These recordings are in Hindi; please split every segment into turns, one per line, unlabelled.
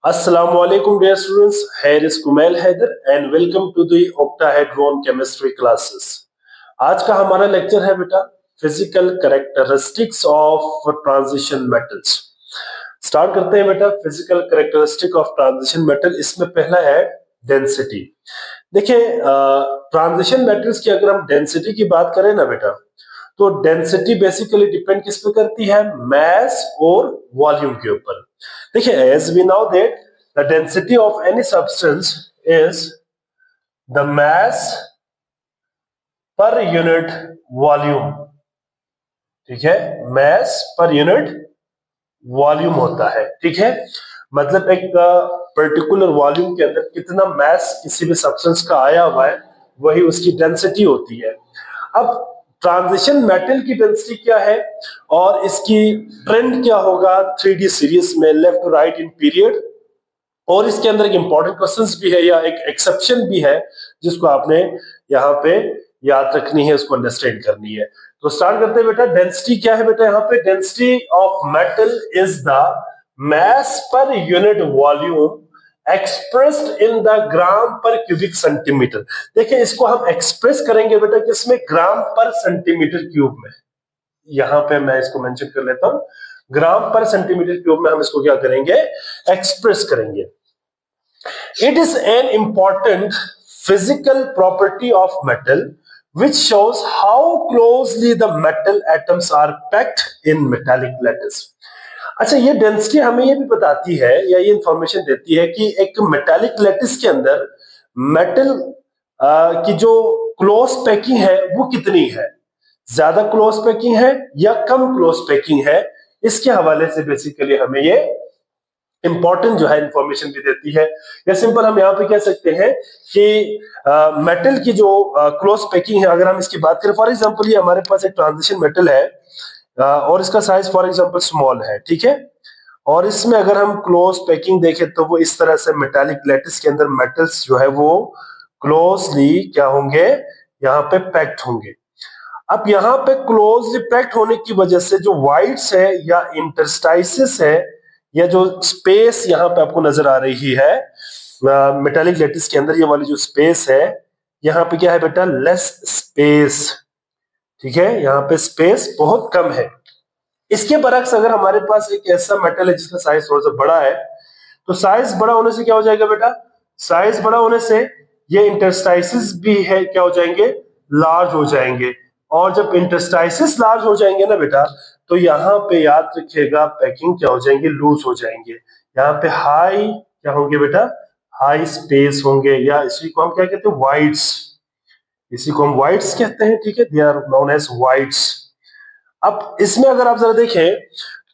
Assalamualaikum dear students, here is Kumail Haider and welcome to the octahedron chemistry classes। आज का हमारा लेक्चर है बेटा physical characteristics of transition metals. Start करते हैं बेटा physical characteristic of transition metal. इसमें पहला है डेंसिटी। देखिए ट्रांजिशन मेटल्स की अगर हम डेंसिटी की बात करें ना बेटा, तो डेंसिटी बेसिकली डिपेंड किस पे करती है, मैस और वॉल्यूम के ऊपर। देखिए as we know that the density of any substance is the mass per unit volume. ठीक है, मैस पर यूनिट वॉल्यूम होता है। ठीक है, मतलब एक पर्टिकुलर वॉल्यूम के अंदर कितना मैस किसी भी सब्सटेंस का आया हुआ है वही उसकी डेंसिटी होती है। अब ट्रांजिशन मेटल की डेंसिटी क्या है और इसकी ट्रेंड क्या होगा 3D सीरीज में left to right in period, और इसके अंदर एक इंपॉर्टेंट क्वेश्चंस भी है या एक एक्सेप्शन भी है जिसको आपने यहाँ पे याद रखनी है, उसको अंडरस्टैंड करनी है। तो स्टार्ट करते हैं बेटा। डेंसिटी क्या है बेटा, यहाँ पे density of metal is the mass per unit volume expressed in the ग्राम पर क्यूबिक सेंटीमीटर। देखिए इसको हम एक्सप्रेस करेंगे बेटा किसमें, ग्राम पर सेंटीमीटर क्यूब में। यहां पे मैं इसको मेंशन कर लेता हूं, ग्राम पर सेंटीमीटर क्यूब में हम इसको क्या करेंगे, एक्सप्रेस करेंगे। It is an important physical property of metal which shows how closely the metal atoms are packed in metallic lattice। अच्छा, ये डेंसिटी हमें ये भी बताती है या ये इंफॉर्मेशन देती है कि एक मेटालिक लैटिस के अंदर मेटल की जो क्लोज पैकिंग है वो कितनी है, ज्यादा क्लोज पैकिंग है या कम क्लोज पैकिंग है। इसके हवाले से बेसिकली हमें ये इंपॉर्टेंट जो है इंफॉर्मेशन भी देती है। या सिंपल हम यहाँ पे कह सकते हैं कि मेटल की जो क्लोज पैकिंग है, अगर हम इसकी बात करें, फॉर एग्जांपल ये हमारे पास एक ट्रांजिशन मेटल है और इसका साइज फॉर एग्जांपल स्मॉल है। ठीक है, और इसमें अगर हम क्लोज पैकिंग देखें तो वो इस तरह से मेटालिक लैटिस के अंदर मेटल्स जो है वो क्लोजली क्या होंगे, यहाँ पे पैक्ड होंगे। अब यहाँ पे क्लोजली पैक्ड होने की वजह से जो वाइड्स है या इंटरस्टाइसिस है या जो स्पेस यहाँ पे आपको नजर आ रही है मेटालिक लैटिस के अंदर, ये वाली जो स्पेस है यहाँ पे क्या है बेटा, लेस स्पेस। ठीक है, यहाँ पे स्पेस बहुत कम है। इसके बरक्स अगर हमारे पास एक ऐसा मेटल है जिसका साइज थोड़ा सा बड़ा है, तो साइज बड़ा होने से क्या हो जाएगा बेटा, साइज बड़ा होने से ये इंटरस्टाइसिस भी है क्या हो जाएंगे, लार्ज हो जाएंगे। और जब इंटरस्टाइसिस लार्ज हो जाएंगे ना बेटा, तो यहाँ पे याद रखिएगा पैकिंग क्या हो जाएंगे, लूज हो जाएंगे। यहाँ पे हाई क्या होंगे बेटा, हाई स्पेस होंगे, या इसी को हम क्या कहते हैं, वाइड्स। इसी को हम वाइड्स कहते हैं। ठीक है, they are known as voids. अब इसमें अगर आप जरा देखें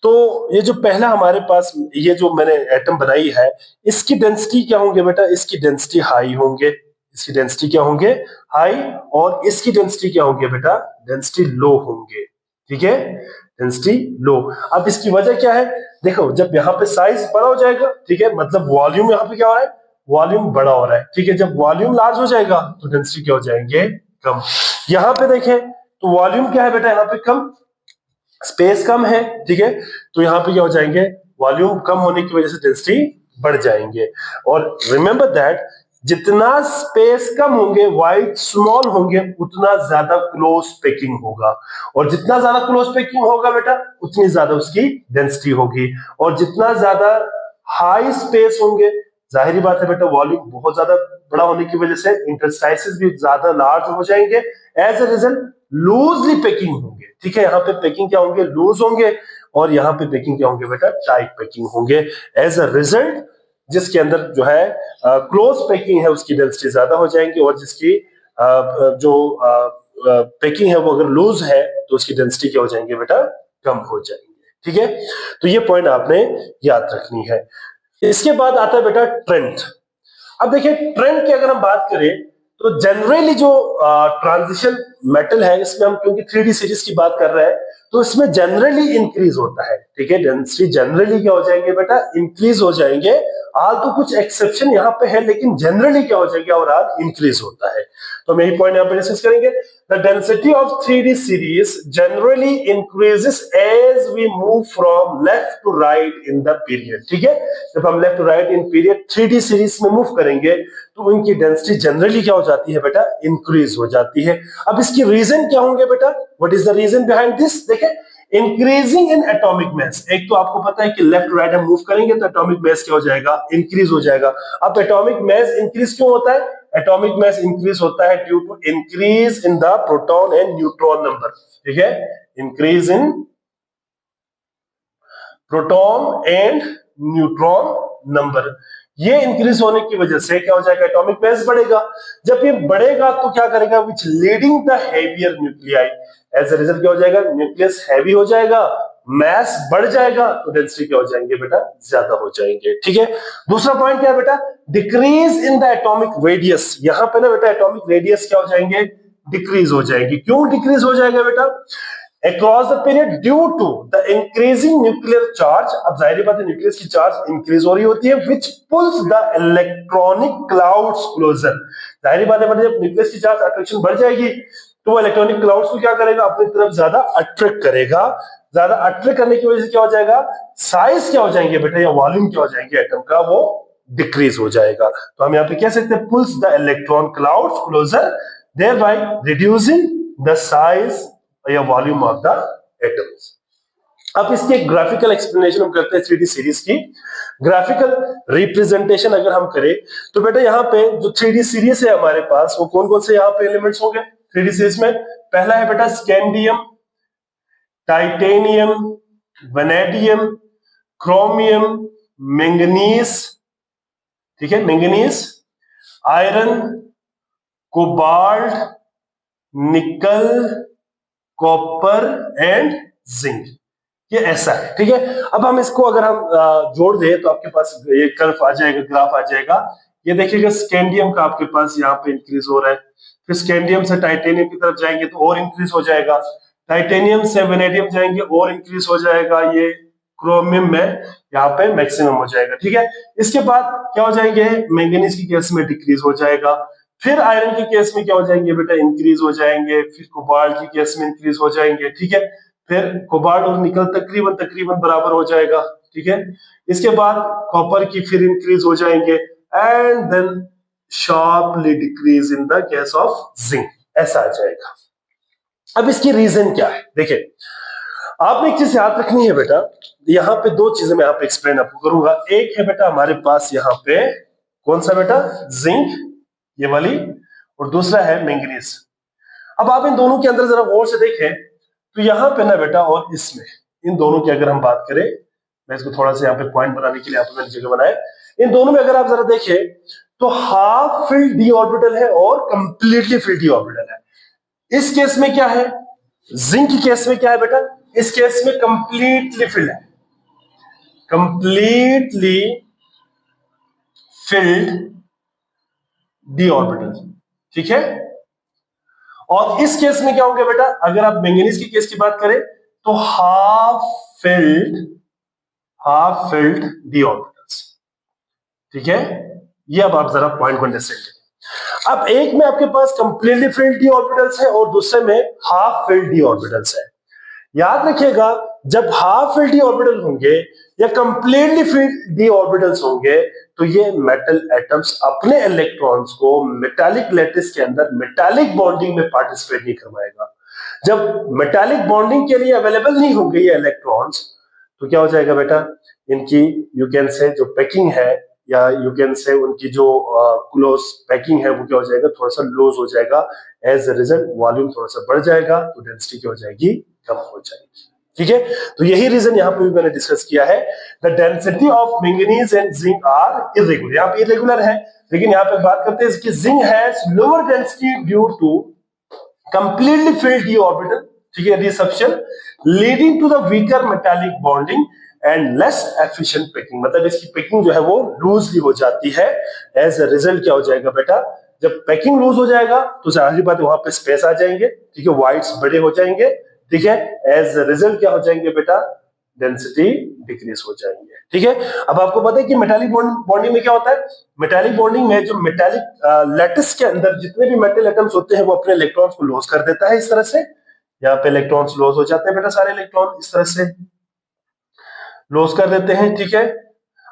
तो ये जो पहला हमारे पास ये जो मैंने एटम बनाई है, इसकी डेंसिटी क्या होंगे बेटा, इसकी डेंसिटी हाई होंगे। इसकी डेंसिटी क्या होंगे, हाई, और इसकी डेंसिटी क्या होंगे बेटा, डेंसिटी लो होंगे। ठीक है, डेंसिटी लो। अब इसकी वजह क्या है, देखो जब यहाँ पे साइज बड़ा हो जाएगा, ठीक है, मतलब वॉल्यूम यहाँ पे क्या हो रहा है, वॉल्यूम बड़ा हो रहा है। ठीक है, जब वॉल्यूम लार्ज हो जाएगा तो डेंसिटी क्या हो जाएंगे, कम। यहाँ पे देखें तो वॉल्यूम क्या है बेटा, यहाँ पे कम, स्पेस कम है। ठीक है, तो यहाँ पे क्या हो जाएंगे, वॉल्यूम कम होने की वजह से डेंसिटी बढ़ जाएंगे। और रिमेंबर दैट जितना स्पेस कम होंगे, वाइड स्मॉल होंगे, उतना ज्यादा क्लोज पैकिंग होगा, और जितना ज्यादा क्लोज पैकिंग होगा बेटा उतनी ज्यादा उसकी डेंसिटी होगी। और जितना ज्यादा हाई स्पेस होंगे, जाहिर बात है बेटा वॉल्यूम बहुत ज्यादा बड़ा होने की वजह से इंटरस्टाइसेस भी ज्यादा लार्ज हो जाएंगे, as a result loosely packing होंगे। ठीक है, यहाँ पे पैकिंग क्या होंगे, लूज होंगे, और यहाँ पे पैकिंग क्या होंगे बेटा, टाइट पैकिंग होंगे। एज अ रिजल्ट जिसके अंदर जो है क्लोज पैकिंग है उसकी डेंसिटी ज्यादा हो जाएंगी, और जिसकी जो पैकिंग है वो अगर लूज है तो उसकी डेंसिटी क्या हो जाएंगे बेटा, कम हो जाएंगे। ठीक है, तो ये पॉइंट आपने याद रखनी है। इसके बाद आता है बेटा ट्रेंड। अब देखिए ट्रेंड की अगर हम बात करें तो जनरली जो ट्रांजिशन मेटल है, इसमें हम क्योंकि 3D सीरीज की बात कर रहे हैं, तो इसमें जनरली इंक्रीज होता है, ठीक है, डेंसिटी जनरली क्या हो जाएंगे बेटा, इंक्रीज हो जाएंगे। आल तो कुछ एक्सेप्शन यहाँ पे है, लेकिन जनरली क्या हो जाएगा, और आल इंक्रीज होता है। तो हम यही पॉइंट यहाँ पे डिस्कस करेंगे। The density of 3D series generally increases as we move from left to right in the period, ठीक है। जब हम left to right in period 3D series में मूव करेंगे तो उनकी डेंसिटी जनरली क्या हो जाती है बेटा, इंक्रीज हो जाती है। अब इसकी रीजन क्या होंगे बेटा, what is the reason behind this, देखें, इंक्रीजिंग इन एटॉमिक मास। एक तो आपको पता है कि लेफ्ट टू राइट हम मूव करेंगे तो एटॉमिक मास क्या हो जाएगा, इंक्रीज हो जाएगा। अब एटॉमिक मास इंक्रीज क्यों होता है, एटॉमिक मास इंक्रीज होता है due to increase in the proton and neutron number, ठीक है, increase in proton and neutron number. ये इंक्रीज होने की वजह से क्या हो जाएगा, एटॉमिक मास बढ़ेगा। जब ये बढ़ेगा तो क्या करेगा, which leading the heavier nuclei, as a result क्या हो जाएगा, न्यूक्लियस हैवी हो जाएगा, मास बढ़ जाएगा, तो डेंसिटी क्या हो जाएंगे बेटा, ज्यादा हो जाएंगे, ठीक है। दूसरा पॉइंट क्या है बेटा, decrease in the atomic radius. यहां पे ना बेटा एटॉमिक रेडियस क्या हो जाएंगे, डिक्रीज हो जाएंगे। क्यों डिक्रीज हो जाएगा बेटा, across the period due to the increasing nuclear charge। अब जाहिर बात है न्यूक्लियस की चार्ज इंक्रीज हो रही होती है, which pulls the electronic clouds closer। जाहिर बात है जब न्यूक्लियस की चार्ज अट्रैक्शन बढ़ जाएगी तो वो इलेक्ट्रॉनिक क्लाउड्स को क्या करेगा, अपनी तरफ ज्यादा अट्रैक्ट करेगा। ज्यादा अट्रैक्ट करने की वजह से क्या हो जाएगा, साइज क्या हो जाएंगे बेटा, या वॉल्यूम क्या हो जाएंगे एटम का, वो डिक्रीज हो जाएगा। तो हम यहाँ पे कह सकते हैं pulls the electron clouds closer, thereby reducing the size या वॉल्यूम ऑफ द एटम्स। अब इसकी एक ग्राफिकल एक्सप्लेनेशन हम करते हैं 3D सीरीज की। ग्राफिकल रिप्रेजेंटेशन अगर हम करें तो बेटा यहाँ पे जो 3D सीरीज है हमारे पास, वो कौन कौन से यहाँ पे एलिमेंट्स होंगे 3D सीरीज में। पहला है बेटा scandium, titanium, vanadium, chromium, manganese, ठीक है, मैंगनीज, आयरन, कोबाल्ट, निकल, कॉपर एंड जिंक। ये ऐसा है, ठीक है। अब हम इसको अगर हम जोड़ दें तो आपके पास ये कर्व आ जाएगा, ग्राफ आ जाएगा। ये देखिएगा स्कैंडियम का आपके पास यहाँ पे इंक्रीज हो रहा है, फिर स्कैंडियम से टाइटेनियम की तरफ जाएंगे तो और इंक्रीज हो जाएगा, टाइटेनियम से वेनेडियम जाएंगे और इंक्रीज हो जाएगा, ये क्रोमियम में यहाँ पे मैक्सिमम हो जाएगा, ठीक है। इसके बाद क्या हो जाएंगे, मैंगनीज की केस में डिक्रीज हो जाएगा, फिर आयरन के केस में क्या हो जाएंगे बेटा, इंक्रीज हो जाएंगे, फिर कोबाल्ट की केस में इंक्रीज हो जाएंगे, ठीक है। फिर कोबाल्ट और निकल तकरीबन तकरीबन बराबर हो जाएगा, ठीक है। इसके बाद कॉपर की फिर इंक्रीज हो जाएंगे and then sharply decrease in the case of zinc, ऐसा आ जाएगा। अब इसकी रीजन क्या है, देखिए आपने एक चीज याद रखनी है बेटा, यहाँ पे दो चीजें मैं यहाँ पे एक्सप्लेन आपको करूंगा। एक है बेटा हमारे पास यहाँ पे कौन सा बेटा, जिंक ये वाली, और दूसरा है मैंगनीज। अब आप इन दोनों के अंदर जरा गौर से देखें तो यहाँ पे ना बेटा और इसमें, इन दोनों की अगर हम बात करें, मैं इसको थोड़ा सा यहाँ पे पॉइंट बनाने के लिए यहाँ पे मैंने जगह बनाया, इन दोनों में अगर आप जरा देखें तो हाफ फिल्ड डी ऑर्बिटल है और कंप्लीटली फिल्ड डी ऑर्बिटल है। इस केस में क्या है, जिंक की केस में क्या है बेटा, इस केस में कंप्लीटली फिल्ड है, कंप्लीटली फिल्ड डी ऑर्बिटल, ठीक है। और इस केस में क्या होगा बेटा, अगर आप मैंगनीज की केस की बात करें तो हाफ फिल्ड डी ऑर्बिटल्स, ठीक है। ये अब आप जरा पॉइंट को अंडरस्टैंड करें। अब एक में आपके पास कंप्लीटली फिल्ड डी ऑर्बिटल्स है और दूसरे में हाफ फिल्ड डी ऑर्बिटल्स है। याद रखिएगा जब हाफ फिल्ड डी ऑर्बिटल होंगे या कंप्लीटली फिल्ड डी ऑर्बिटल्स होंगे तो ये मेटल एटम्स अपने इलेक्ट्रॉन्स को मेटालिक लैटिस के अंदर मेटालिक बॉन्डिंग में पार्टिसिपेट नहीं करवाएगा। जब मेटालिक बॉन्डिंग के लिए अवेलेबल नहीं होंगे ये इलेक्ट्रॉन्स तो क्या हो जाएगा बेटा, इनकी यू कैन से जो पैकिंग है या यू कैन से उनकी जो क्लोज पैकिंग है वो क्या हो जाएगा, थोड़ा सा लूज हो जाएगा। एज अ रिजल्ट वॉल्यूम थोड़ा सा बढ़ जाएगा तो डेंसिटी क्या हो जाएगी, कम हो जाएगी, ठीक है। तो यही रीजन यहां पे भी मैंने डिस्कस किया है। The density of manganese and zinc are irregular, यहां पे इरेगुलर है, लेकिन यहां पे बात करते हैं कि zinc has lower density due to completely filled D orbital, ठीक है, reception leading to the weaker metallic bonding and less efficient packing, मतलब इसकी पैकिंग जो है वो लूजली हो जाती है। एज अ रिजल्ट क्या हो जाएगा बेटा, जब पैकिंग लूज हो जाएगा तो जाहिर बात है वहां पे स्पेस आ जाएंगे, ठीक है, वाइड्स बड़े हो जाएंगे, ठीक है। एज रिजल्ट क्या हो जाएंगे बेटा, डेंसिटी डिक्रीज हो जाएंगे, ठीक है। अब आपको पता है कि मेटालिक बॉन्डिंग में क्या होता है, मेटालिक बॉन्डिंग में जो मेटालिक लैटिस के अंदर जितने भी मेटल एटम्स होते हैं वो अपने इलेक्ट्रॉन्स को लॉस कर देता है इस तरह से, यहाँ पे इलेक्ट्रॉन्स लॉस हो जाते हैं बेटा, सारे इलेक्ट्रॉन इस तरह से लॉस कर देते हैं, ठीक है।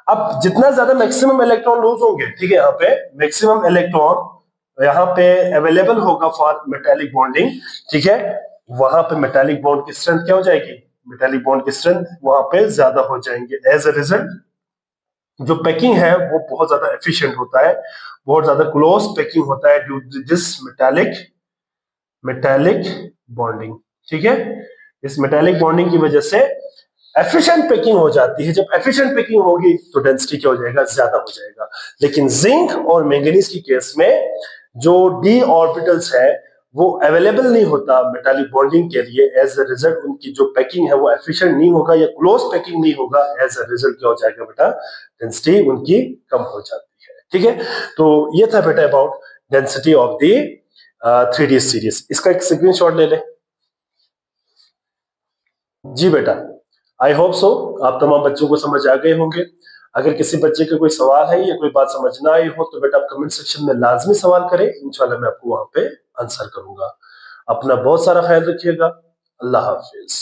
अब जितना ज्यादा मैक्सिमम इलेक्ट्रॉन लॉस होंगे, ठीक है, यहाँ पे मैक्सिमम इलेक्ट्रॉन यहाँ पे अवेलेबल होगा फॉर मेटालिक बॉन्डिंग, ठीक है, वहां पे मेटालिक बॉन्ड की स्ट्रेंथ क्या हो जाएगी, मेटालिक बॉन्ड की स्ट्रेंथ वहां पे ज्यादा हो जाएंगे। एज अ रिजल्ट जो पैकिंग है वो बहुत ज्यादा एफिशिएंट होता है, बहुत ज्यादा क्लोज पैकिंग होता है due to this metallic metallic bonding, ठीक है। इस मेटालिक बॉन्डिंग की वजह से एफिशिएंट पैकिंग हो जाती है। जब एफिशिएंट पैकिंग होगी तो डेंसिटी क्या हो जाएगा, ज्यादा हो जाएगा। लेकिन जिंक और मैंगनीज की केस में जो डी ऑर्बिटल्स है वो अवेलेबल नहीं होता मेटालिक बॉन्डिंग के लिए, एज अ रिजल्ट उनकी जो पैकिंग है वो एफिशिएंट नहीं होगा या क्लोज पैकिंग नहीं होगा, एज अ रिजल्ट क्या हो जाएगा बेटा, डेंसिटी उनकी कम हो जाती है, ठीक है। तो ये था बेटा about density of the 3D series. इसका एक स्क्रीनशॉट ले ले। जी बेटा, आई होप सो आप तमाम बच्चों को समझ आ गए होंगे। अगर किसी बच्चे का कोई सवाल है या कोई बात समझ ना आई हो तो बेटा आप कमेंट सेक्शन में लाजमी सवाल करें, इंशाल्लाह मैं आपको वहां पे आंसर करूंगा। अपना बहुत सारा ख्याल रखिएगा। अल्लाह हाफिज।